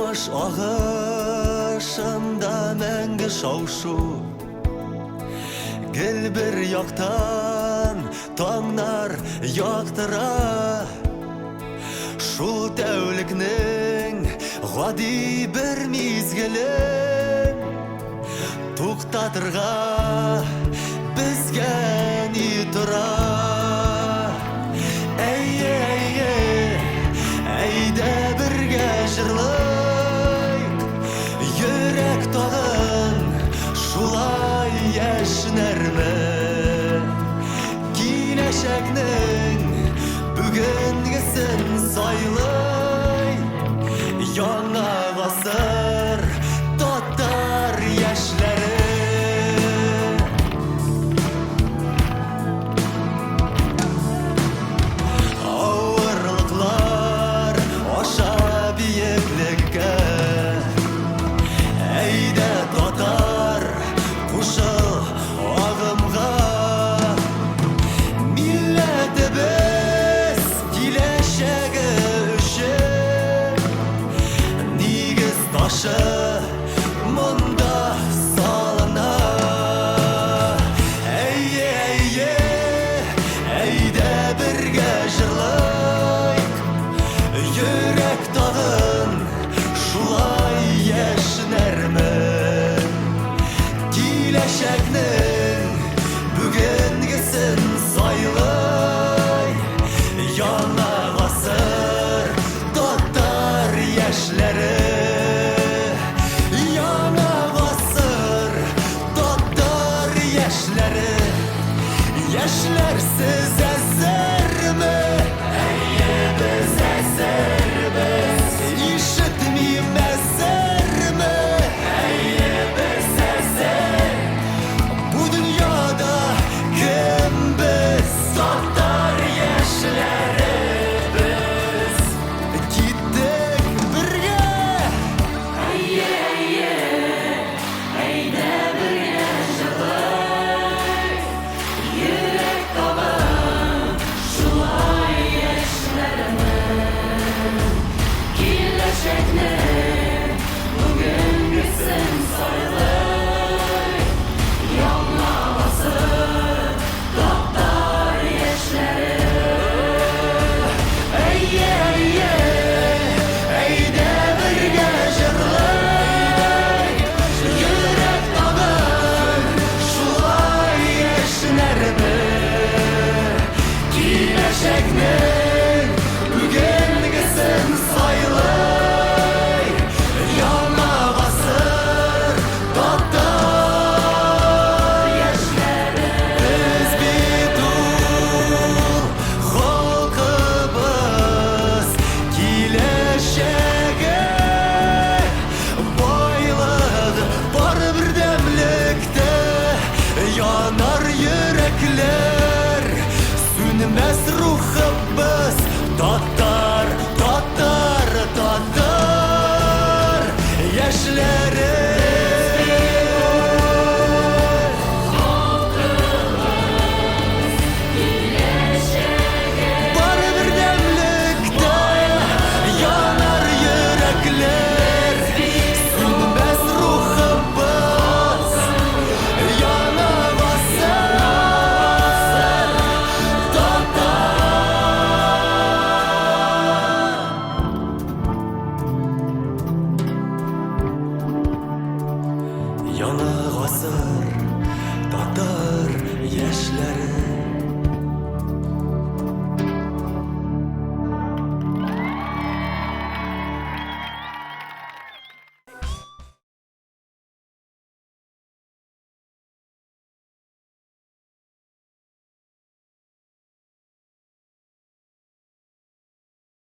Durmuş ağışında məngi şavşu Gel bir yaktan tağlar yaktıra Şul tevlikning gadi bir mizgili Tuqtatırga bizge ni tura Eyde birge jırlayk Yürek tağın şulay yaşnermi Kileşekning bugungisin saylay Yana gasır tatar yaşları Ağırlıklar aşa biyeklikke Eyde tatar kuşul ağımga Milletimiz kileşegi üşü Nigiz taşı munda salına Eyde birge jırlayk Yürek tağın şulay yaşnermi Kileşekning bugungisin saylay Yana gasır tatar yaşları Yana gasır tatar yaşları Yaşlarsiz ezermi biz ezermiz İşitmeyim ezermi biz ezer Bu dünyada kim biz tatar yaşları biz Gittik birge Eyde birge jırlayk Yürek tağın şulay yaşlarını Kileşekning bugungisin saylay Yana basır tatar yaşları Eyde birge jırlayk Yürek tağın şulay yaşnermi Kileşekning bugungisin saylay Yana basır tatar yaşları Biz bitul halkımız Kileşege boyladı var bir demlikte Yanar yürekler sünmez ruhumuz Tatar, tatar, tatar yaşları Var bir demlikte yanar yürekler Sünmez ruhumuz Yana basır Yana gasır tatar yaşları